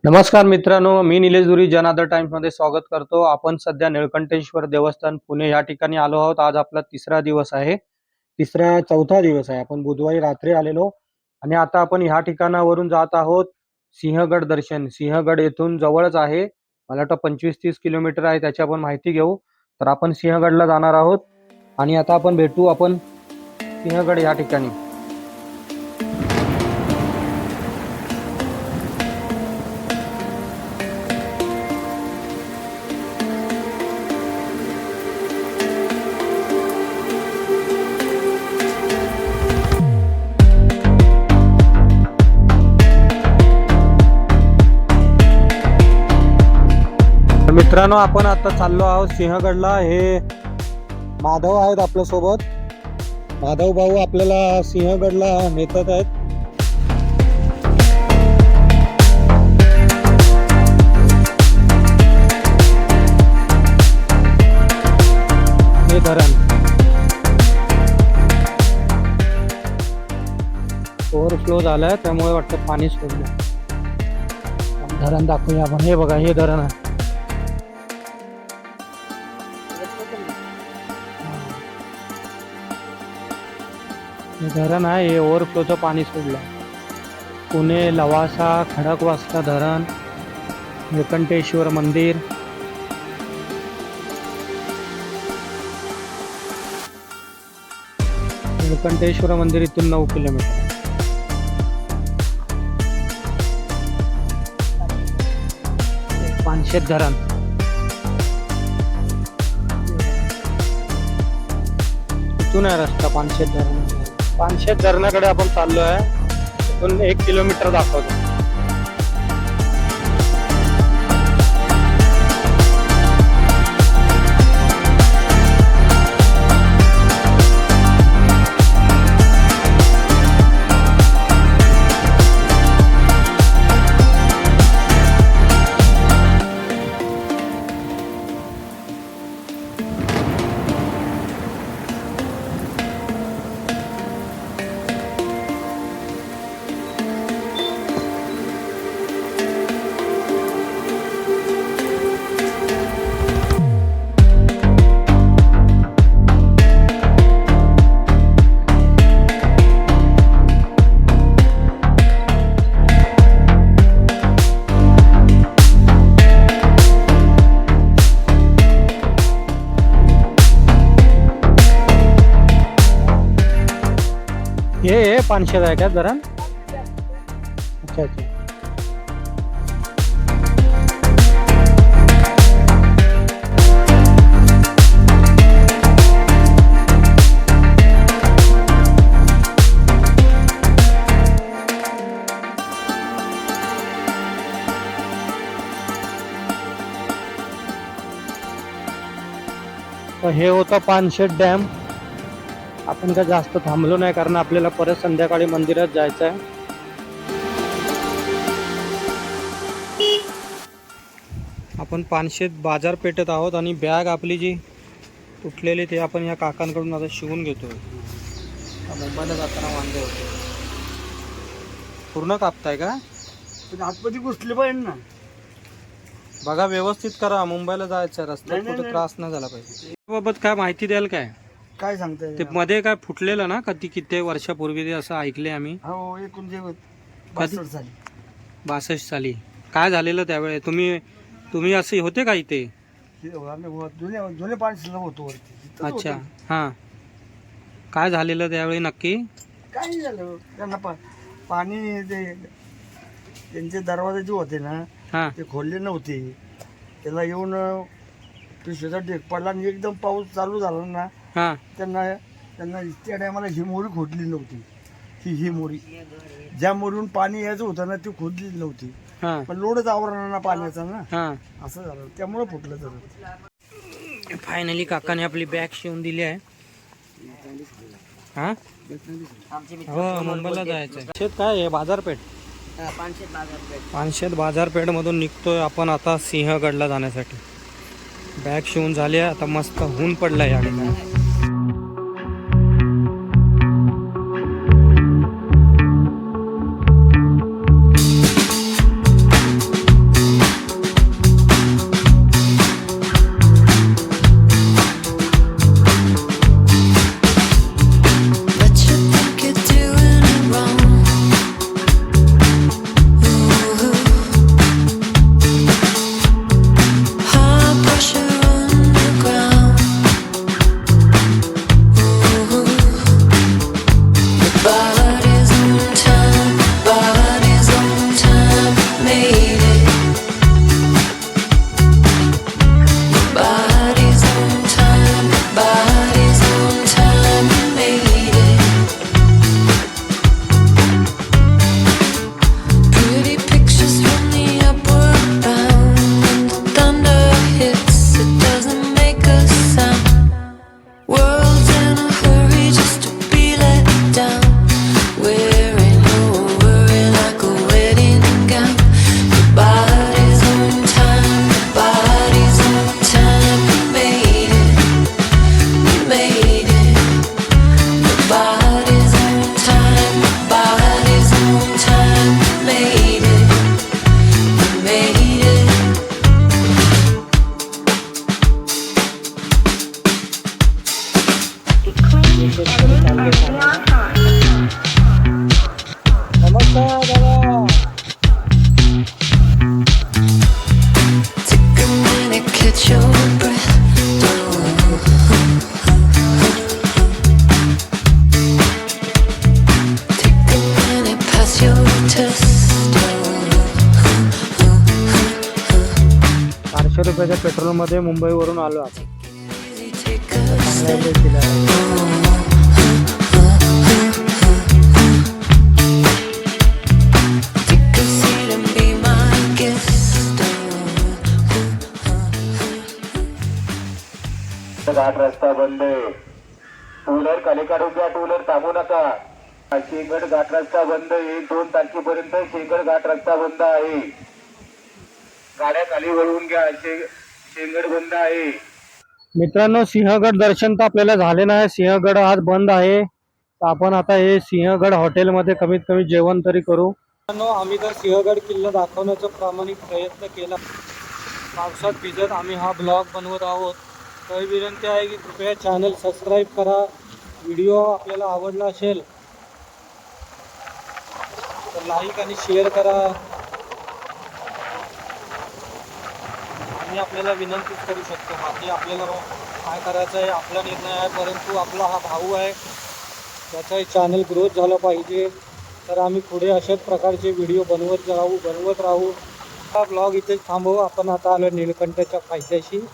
नमस्कार मित्रांनो, मी निलेश दुरी जनार्दन टाइम्समध्ये स्वागत करतो. आपण सध्या निळकंठेश्वर देवस्थान पुणे या ठिकाणी आलो आहोत. आज आपला चौथा दिवस आहे. आपण बुधवारी रात्री आलेलो आणि आता आपण ह्या ठिकाणावरून जात आहोत सिंहगड दर्शन. सिंहगड येथून जवळच आहे. मला वाटतं 25-30 किलोमीटर आहे. त्याची आपण माहिती घेऊ. तर आपण सिंहगडला जाणार आहोत आणि आता आपण भेटू आपण सिंहगड या ठिकाणी. मित्रांनो, आपण आता चाललो आहोत सिंहगडला. हे माधव आहेत आपल्या सोबत. माधव भाऊ आपल्याला सिंहगडला नेतात आहेत. हे धरण ओव्हरफ्लो झालाय, त्यामुळे वाटतं पाणी सोडलं. धरण दाखवूया आपण. हे बघा, हे धरण आहे. हे धरण आहे. हे ओव्हरफ्लोचं पाणी सोडलं. पुणे, लवासा, खडकवासला धरण, निळकंठेश्वर मंदिर. निळकंठेश्वर मंदिर इथून 9 किलोमीटर. पानशेत धरण. इथून आहे रस्ता पानशेत धरण. पानशेत धरणाकडे आपण चाललो आहे. इथून 1 किलोमीटर दाखवतो. हे पानशेत आहे का धरण? अच्छा अच्छा. तर हे होतं पानशेत डॅम. आपण काय जास्त थांबलो नाही, कारण आपल्याला परत संध्याकाळी मंदिरात जायचं आहे. आपण पानशेत बाजारपेठेत आहोत आणि बॅग आपली जी तुटलेली ते आपण या काकांकडून आता शिवून घेतोय. मुंबईला जाताना वांदे होते. पूर्ण कापताय का? आतमध्ये घुसले पाहिजे ना. बघा, व्यवस्थित करा. मुंबईला जायचं आहे, रस्त्यात कुठे त्रास नाही झाला पाहिजे. बाबत काय माहिती द्याल काय? काय सांगताय ते मध्ये काय फुटलेलं ना कधी किती वर्षापूर्वी, ते असं ऐकले आम्ही. हो, एकूण 62 साली. 62 साली काय झालेलं त्यावेळेस? तुम्ही असे होते का इथे? जुने पाणी होतो वरती. अच्छा, हां. काय झालेलं त्यावेळी नक्की? काय नाही झालं त्यांना. पाणी ते त्यांचे दरवाजे जे होते ना, हां ते खोलले नव्हते. त्याला येऊन पिशवीचा ढेक पडला आणि एकदम पाऊस चालू झाला ना, हां. त्यांना त्या टायमाला ही मोरी खोदली नव्हती. ही मोरी ज्या मोरीहून पाणी यायचं होतं ना, ती खोदली नव्हती. हां पण लोडच आवरणार ना पाण्याचा ना, हां. असं झालं. त्यामुळे फुटलं जरा. फायनली काकाने आपली बॅग शिवून दिली आहे. हां, हो, मुंबईला जायचं आहे. काय आहे? बाजारपेठ. पानशेत बाजारपेठ मधून निघतोय आपण आता सिंहगडला जाण्यासाठी. बॅग शिवून झाली आहे. आता मस्त ऊन पडलाय या ठिकाणी. Take a minute, catch your breath. Take a minute, pass your test. 400 रुपयाच्या पेट्रोलमध्ये मुंबईवरून आलो आपण. Take a चांगला step. enjoy केला आहे. Take a seat and be my guest. घाट रस्ता बंद आहे. टू व्हीलर खाली काढून घ्या. टू व्हीलर थांबू नका. शेंगड घाट रस्ता बंद आहे. 2 तारखेपर्यंत शेंगड घाट रस्ता बंद आहे. गाड्या खाली वळवून घ्या. शेंगड बंद आहे. मित्रांनो, सिंहगड दर्शन तर आपल्याला झाले नाही. सिंहगड आज बंद आहे. तर आपण आता हे सिंहगड हॉटेलमध्ये कमीत कमी जेवण तरी करू. मित्रांनो, आम्ही तर सिंहगड किल्ला दाखवण्याचा प्रामाणिक प्रयत्न केला. पावसात भिजत आम्ही हा ब्लॉग बनवत आहोत. तर विनंती आहे की कृपया चॅनल सबस्क्राईब करा. व्हिडिओ आपल्याला आवडला असेल तर लाईक आणि शेअर करा. आम्ही आपल्याला विनंतीच करू शकतो. बाकी आपल्याला काय करायचं आहे आपला निर्णय आहे. परंतु आपला हा भाऊ आहे, त्याचाही चॅनल ग्रोथ झालं पाहिजे. तर आम्ही पुढे अशाच प्रकारचे व्हिडिओ बनवत राहू. हा ब्लॉग इथेच थांबवू. आपण आता आलो नीलकंठच्या पायथ्याशी.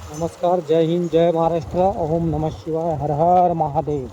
नमस्कार, जय हिंद, जय महाराष्ट्र, ओम नमः शिवाय, हर हर महादेव.